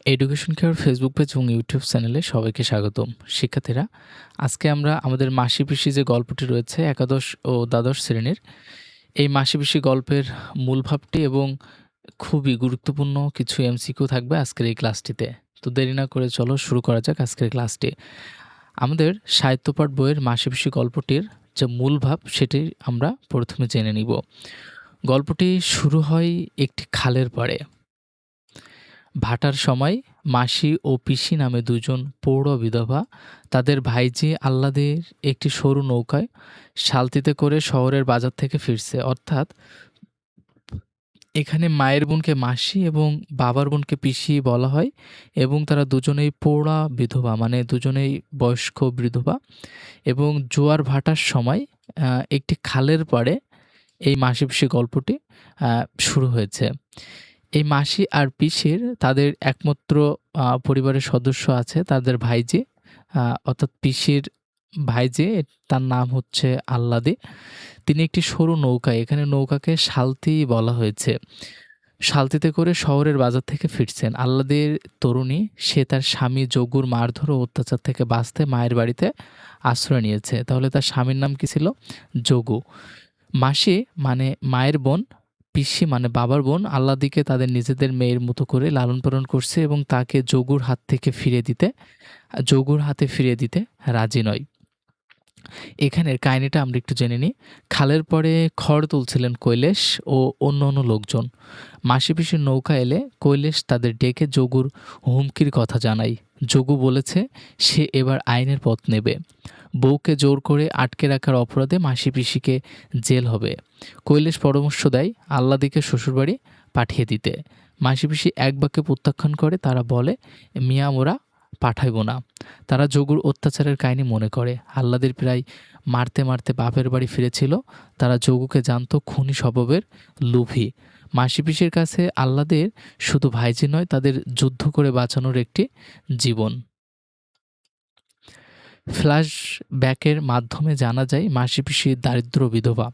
Education care Facebook page এবং YouTube চ্যানেলে সবাইকে স্বাগতম। শিক্ষার্থীরা, আজকে আমরা আমাদের মাসি-পিসি যে গল্পটি রয়েছে একাদশ ও দ্বাদশ শ্রেণীর, এই মাসি-পিসি গল্পের মূল ভাবটি এবং খুবই গুরুত্বপূর্ণ কিছু এমসিকিউ থাকবে আজকের এই ক্লাসটিতে। তো দেরি না করে চলো শুরু করা যাক আজকের ক্লাসটি। আমাদের সাহিত্যপাঠ বইয়ের মাসি-পিসি গল্পটির যে মূল ভাব সেটি আমরা প্রথমে জেনে নিব। গল্পটি শুরু হয় একটি খালের পাড়ে। ভাটার সময় মাসি ও পিসি নামে দুজন প্রৌঢ় বিধবা তাদের ভাইঝি আহ্লাদের একটি সরু নৌকায় সালতিতে করে শহরের বাজার থেকে ফিরছে। অর্থাৎ এখানে মায়ের বোনকে মাসি এবং বাবার বোনকে পিসি বলা হয় এবং তারা দুজনেই প্রৌঢ়া বিধবা, মানে দুজনেই বয়স্ক বিধবা। এবং জোয়ার ভাটার সময় একটি খালের পাড়ে এই মাসি পিসি গল্পটি শুরু হয়েছে। এই মাসি আর পিসির তাদের একমাত্র পরিবারের সদস্য আছে, তাদের ভাইঝি, অর্থাৎ পিসির ভাইঝি, তার নাম হচ্ছে আহ্লাদী। তিনি একটি সরু নৌকায়, এখানে নৌকাকে সালতি বলা হয়েছে, সালতিতে করে শহরের বাজার থেকে ফিরছেন। আহ্লাদের তরুণী, সে তার স্বামী যোগুর মারধর ও অত্যাচার থেকে বাঁচতে মায়ের বাড়িতে আশ্রয় নিয়েছে। তাহলে তার স্বামীর নাম কি ছিল? যোগু। মাসি মানে মায়ের বোন, পিসি মানে বাবার বোন আহ্লাদীকে তাদের নিজেদের মেয়ের মতো করে লালন পালন করছে এবং তাকে যোগুর হাতে ফিরিয়ে দিতে রাজি নয়। এখানের কাহিনীটা আমরা একটু জেনে নিই। খালের পরে খড় তুলছিলেন কৈলেশ ও অন্য লোকজন। মাসি পিসির নৌকা এলে কৈলেশ তাদের ডেকে যোগুর হুমকির কথা জানায়। যোগু বলেছে সে এবার আইনের পথ নেবে। বউকে জোর করে আটকে রাখার অপরাধে মাসি পিসিকে জেল হবে। কৈলেশ পরামর্শ দেয় আহ্লাদীকে শ্বশুরবাড়ি পাঠিয়ে দিতে। মাসি পিসি এক বাক্যে প্রত্যাখ্যান করে, তারা বলে মিয়া মোরা পাঠাইব না। তারা যোগুর অত্যাচারের কাহিনী মনে করে। আহ্লাদের প্রায় মারতে বাপের বাড়ি ফিরেছিল। তারা যোগুকে জানত খুনি স্বভাবের লোভী। মাসি পিসির কাছে আহ্লাদের শুধু ভাইঝি নয়, তাদের যুদ্ধ করে বাঁচানোর একটি জীবন। ফ্ল্যাশব্যাকের মাধ্যমে জানা যায় মাসি পিসির দারিদ্র বিধবা।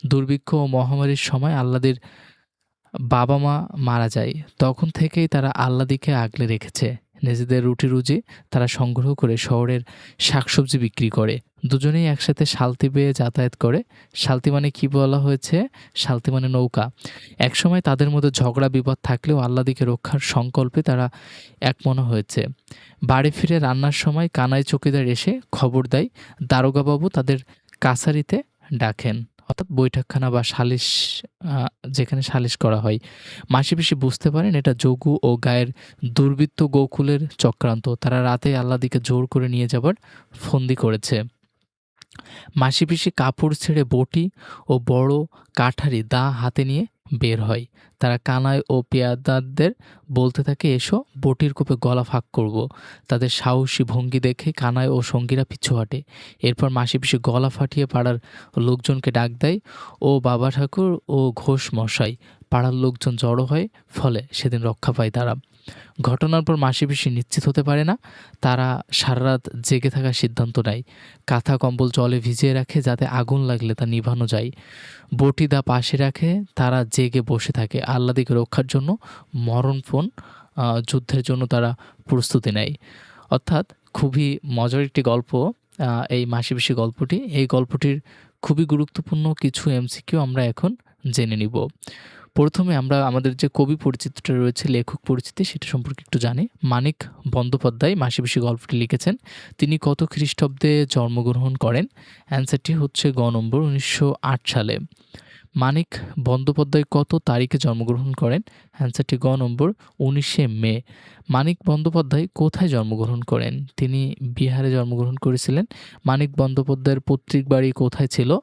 দুর্ভিক্ষ ও মহামারীর সময় আহ্লাদের বাবা মা মারা যায়। তখন থেকেই তারা আহ্লাদীকে আগলে রেখেছে। নিজেদের রুটি-রুজি তারা সংগ্রহ করে শহরের শাকসবজি বিক্রি করে। দুজনেই একসাথে সালতি বেয়ে যাতায়াত করে। সালতি মানে কি বলা হয়েছে? সালতি মানে নৌকা। একসময় তাদের মধ্যে ঝগড়া বিবাদ থাকলেও আহ্লাদীকে রক্ষার সংকল্পে তারা একমনা হয়েছে। বাড়ি ফিরে রান্নার সময় কানাই চৌকিদার এসে খবর দেয়। দারোগাবাবু তাদের কাছারিতে ডাকেন, অর্থাৎ বৈঠকখানা বা সালিশ, যেখানে সালিশ করা হয়। মাসি পিসি বুঝতে পারেন এটা যোগু ও গায়ের দুর্বৃত্ত গোকুলের চক্রান্ত। তারা রাতে আহ্লাদীকে জোর করে নিয়ে যাবার ফন্দি করেছে। মাসি পিসি কাপড় ছেড়ে বটি ও বড় কাঠারি দা হাতে নিয়ে বের হয়। তারা কানাই ও পেয়াদারদের বলতে থাকে, এসো বটির কোপে গলা ফাঁক করব। তাদের সাহসী ভঙ্গি দেখে কানাই ও সঙ্গীরা পিছু হাঁটে। এরপর মাসি পিসি গলা ফাটিয়ে পাড়ার লোকজনকে ডাক দেয়, ও বাবা ঠাকুর ও ঘোষ মশাই। পাড়ার লোকজন জড়ো হয়, ফলে সেদিন রক্ষা পায় তারা। ঘটনার পর মাসি পিসি নিশ্চিত হতে পারে না। তারা সারারাত জেগে থাকার সিদ্ধান্ত নেয়। কাঁথা কম্বল জলে ভিজিয়ে রাখে যাতে আগুন লাগলে তা নিভানো যায়। বটি দা পাশে রাখে। তারা জেগে বসে থাকে। আহ্লাদীকে রক্ষার জন্য মরণপণ যুদ্ধের জন্য তারা প্রস্তুতি নেয়। অর্থাৎ খুবই মজার একটি গল্প এই মাসি পিসি গল্পটি। এই গল্পটির খুবই গুরুত্বপূর্ণ কিছু এমসিকিউ আমরা এখন জেনে নিব। প্রথমে আমরা আমাদের যে কবি পরিচিতিটা রয়েছে, লেখক পরিচিতি, সেটা সম্পর্কে একটু জানি। মানিক বন্দ্যোপাধ্যায় মাসি পিসি গল্পটি লিখেছেন। তিনি কত খ্রিস্টাব্দে জন্মগ্রহণ করেন? অ্যান্সারটি হচ্ছে গ নম্বর 1908 সালে। মানিক বন্দ্যোপাধ্যায় কত তারিখে জন্মগ্রহণ করেন? অ্যান্সারটি গ নম্বর 19শে মে। মানিক বন্দ্যোপাধ্যায় কোথায় জন্মগ্রহণ করেন? তিনি বিহারে জন্মগ্রহণ করেছিলেন। মানিক বন্দ্যোপাধ্যায়ের পৈতৃক বাড়ি কোথায় ছিল?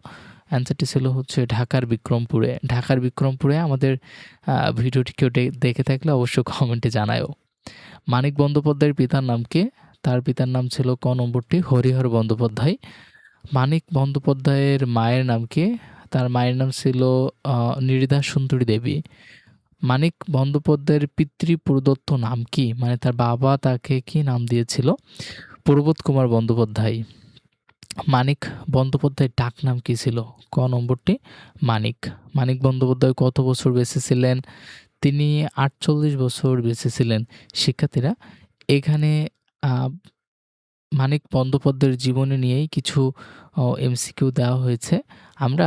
অ্যান্সারটি ছিল হচ্ছে ঢাকার বিক্রমপুরে। ঢাকার বিক্রমপুরে আমাদের ভিডিওটি কেউ দেখে থাকলে অবশ্যই কমেন্টে জানায়ও। মানিক বন্দ্যোপাধ্যায়ের পিতার নাম কি? তার পিতার নাম ছিল ক নম্বরটি হরিহর বন্দ্যোপাধ্যায়। মানিক বন্দ্যোপাধ্যায়ের মায়ের নাম কি? তার মায়ের নাম ছিল নির্মলা সুন্দরী দেবী। মানিক বন্দ্যোপাধ্যায়ের পিতৃপ্রদত্ত নাম কি? মানে তার বাবা তাকে কি নাম দিয়েছিল? প্রবোধ কুমার বন্দ্যোপাধ্যায়। মানিক বন্দ্যোপাধ্যায়ের ডাক নাম কী ছিল? ক নম্বরটি মানিক। মানিক বন্দ্যোপাধ্যায় কত বছর বেঁচে ছিলেন? তিনি ৪৮ বছর বেঁচে ছিলেন। শিক্ষার্থীরা এখানে আ মানিক বন্দ্যোপাধ্যায়ের জীবনী নিয়েই কিছু এমসিকিউ দেওয়া হয়েছে। আমরা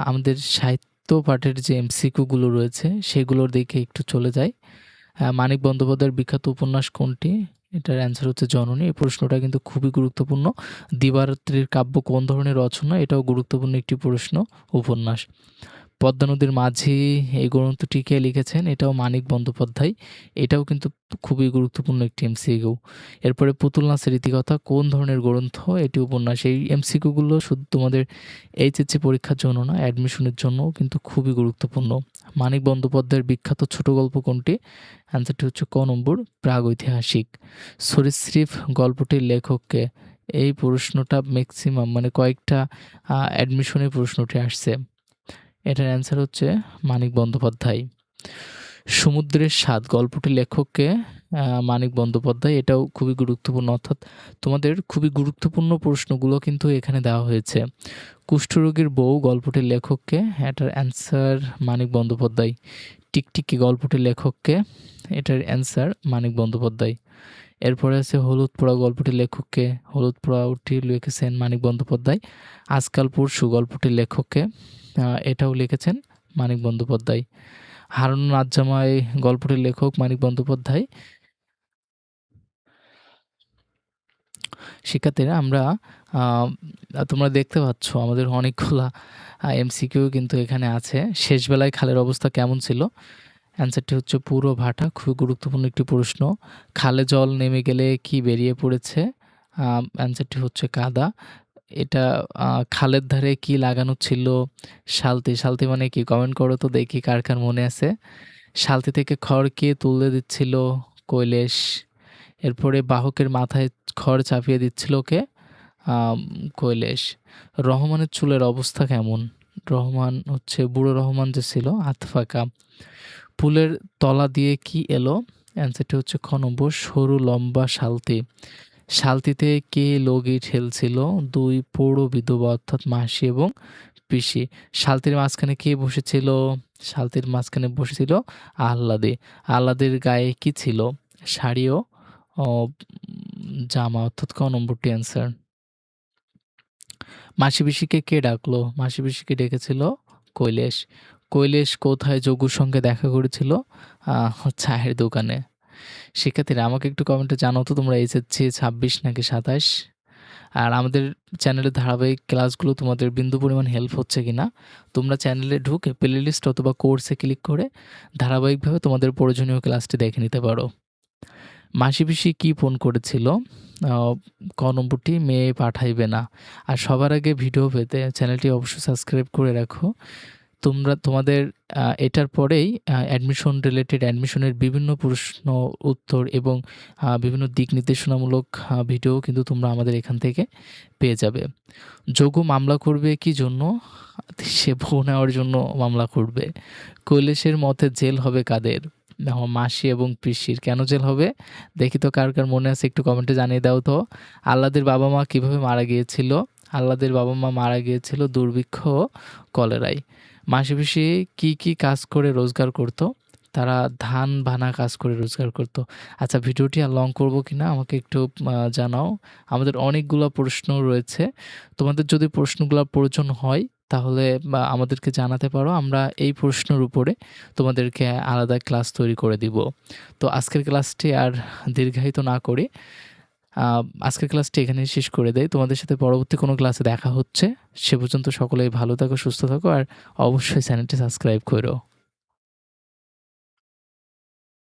আমাদের সাহিত্য পাঠের যে এমসিকিউ গুলো রয়েছে সেগুলোর দিকে একটু চলে যাই। মানিক বন্দ্যোপাধ্যায়ের বিখ্যাত উপন্যাস কোনটি? এটার অ্যান্সার হচ্ছে 'জননী'। এই প্রশ্নটা কিন্তু খুবই গুরুত্বপূর্ণ। 'দিবারাত্রির' কাব্য কোন ধরনের রচনা? এটাও গুরুত্বপূর্ণ একটি প্রশ্ন, উপন্যাস। 'পদ্মা নদীর মাঝি' এই গ্রন্থটি কে লিখেছেন? এটাও মানিক বন্দ্যোপাধ্যায়। এটাও কিন্তু খুবই গুরুত্বপূর্ণ একটি এমসিকিউ। এরপরে 'পুতুল নাচের ইতিকথা' কোন ধরনের গ্রন্থ? এটি উপন্যাস। এই এমসিকিউগুলো শুধু তোমাদের এইচএসসি পরীক্ষার জন্য না, অ্যাডমিশনের জন্যও কিন্তু খুবই গুরুত্বপূর্ণ। মানিক বন্দ্যোপাধ্যায়ের বিখ্যাত ছোট গল্প কোনটি? অ্যান্সারটি হচ্ছে ক নম্বর, প্রাগৈতিহাসিক। 'সরীসৃপ' গল্পটির লেখক কে? এই প্রশ্নটা ম্যাক্সিমাম মানে কয়েকটা অ্যাডমিশনে প্রশ্নটি আসছে। এটার অ্যান্সার হচ্ছে মানিক বন্দ্যোপাধ্যায়। 'সমুদ্রের স্বাদ' গল্পটির লেখক কে? মানিক বন্দ্যোপাধ্যায়। এটাও খুবই গুরুত্বপূর্ণ, অর্থাৎ তোমাদের খুবই গুরুত্বপূর্ণ প্রশ্নগুলো কিন্তু এখানে দেওয়া হয়েছে। 'কুষ্ঠরোগীর বউ' গল্পটির লেখক কে? এটার অ্যান্সার মানিক বন্দ্যোপাধ্যায়। 'টিকটিকি' গল্পটির লেখক কে? এটার অ্যান্সার মানিক বন্দ্যোপাধ্যায়। এরপরে আছে 'হলুদ পোড়া' গল্পটির লেখক কে? হলুদ পোড়াটি লিখেছেন মানিক বন্দ্যোপাধ্যায়। 'আজকাল পরশু' গল্পটির লেখক কে? এটাও লিখেছেন মানিক বন্দ্যোপাধ্যায়। 'হারুন রাজ্জামাই' গল্পটির লেখক মানিক বন্দ্যোপাধ্যায়। শিক্ষার্থীরা আমরা তোমরা দেখতে পাচ্ছ আমাদের অনেকগুলা এমসিকিউ কিন্তু এখানে আছে। শেষ বেলায় খালের অবস্থা কেমন ছিল? অ্যান্সারটি হচ্ছে পুরো ভাটা। খুবই গুরুত্বপূর্ণ একটি প্রশ্ন। খালে জল নেমে গেলে কি বেরিয়ে পড়েছে? অ্যান্সারটি হচ্ছে কাদা। এটা খালের ধারে কি লাগানো ছিল? সালতি। সালতি মানে কি? কমেন্ট করো তো দেখি কার, কার মনে আছে। সালতি থেকে খড় কে তুলে দিচ্ছিল? কৈলাস। এরপরে বাহকের মাথায় খড় চাপিয়ে দিচ্ছিল কে? কৈলাস। রহমানের চুলের অবস্থা কেমন? রহমান হচ্ছে বুড়ো রহমান যে ছিল, হাত ফাঁকা। পুলের তলা দিয়ে কি এলো? অ্যান্সারটি হচ্ছে খ নম্বর, সরু লম্বা শালতি। শালতিতে কে লগি ঠেলছিল? ২ পৌর বিধবা অর্থাৎ মাসি এবং পিসি। শালতির মাঝখানে কে বসেছিল? শালতির মাঝখানে বসেছিল আহ্লাদে। আহ্লাদের গায়ে কি ছিল? শাড়ি ও জামা, অর্থাৎ ক নম্বরটি অ্যান্সার। মাসি পিসিকে কে ডাকলো? মাসি পিসিকে ডেকেছিল কৈলাস। কৈলাস কোথায় যোগুর সঙ্গে দেখা করেছিল? চায়ের দোকানে। শিক্ষার্থীরা আমাকে একটু কমেন্টে জানাও তো তোমরা এইচএসসি ২৬ নাকি ২৭? আর আমাদের চ্যানেলের ধারাবাহিক ক্লাসগুলো তোমাদের বিন্দু পরিমাণ হেল্প হচ্ছে কিনা? তোমরা চ্যানেলে ঢুকে প্লেলিস্ট অথবা কোর্সে ক্লিক করে ধারাবাহিকভাবে তোমাদের প্রয়োজনীয় ক্লাসটি দেখে নিতে পারো। মাসি পিসি কি ফোন করেছিল? ক নম্বরটি, মেয়ে পাঠাইবে না। আর সবার আগে ভিডিও পেতে চ্যানেলটি অবশ্যই সাবস্ক্রাইব করে রাখো। তোমাদের এটার পরেই অ্যাডমিশন রিলেটেড অ্যাডমিশনের বিভিন্ন প্রশ্ন উত্তর এবং বিভিন্ন দিক নির্দেশনামূলক ভিডিও কিন্তু তোমরা আমাদের এখান থেকে পেয়ে যাবে। যোগু মামলা করবে কি জন্য? সে বউ নেওয়ার জন্য মামলা করবে। কৈলাসের মতে জেল হবে কাদের? মাসি এবং পিসির। কেন জেল হবে? দেখি তো কার, কার মনে আছে একটু কমেন্টে জানিয়ে দাও তো। আহ্লাদের বাবা মা কিভাবে মারা গিয়েছিল? আহ্লাদের বাবা মা মারা গিয়েছিল দুর্ভিক্ষ ও কলেরায়। মাসি পিসি কি কাজ করে রোজগার করত? তারা ধান ভানা কাজ করে রোজগার করত। আচ্ছা, ভিডিওটি আর লং করব কিনা আমাকে একটু জানাও। আমাদের অনেকগুলা প্রশ্ন রয়েছে। তোমাদের যদি প্রশ্নগুলার প্রয়োজন হয় তাহলে আমাদেরকে জানাতে পারো। আমরা এই প্রশ্নের উপরে তোমাদেরকে আলাদা ক্লাস তৈরি করে দিব। তো আজকের ক্লাসটি আর দীর্ঘায়িত না করে আজকের ক্লাসটি এখানেই শেষ করে দেই। তোমাদের সাথে পরবর্তী কোনো ক্লাসে দেখা হচ্ছে। সে পর্যন্ত সকলেই ভালো থাকো, সুস্থ থাকো আর অবশ্যই চ্যানেলটি সাবস্ক্রাইব করো।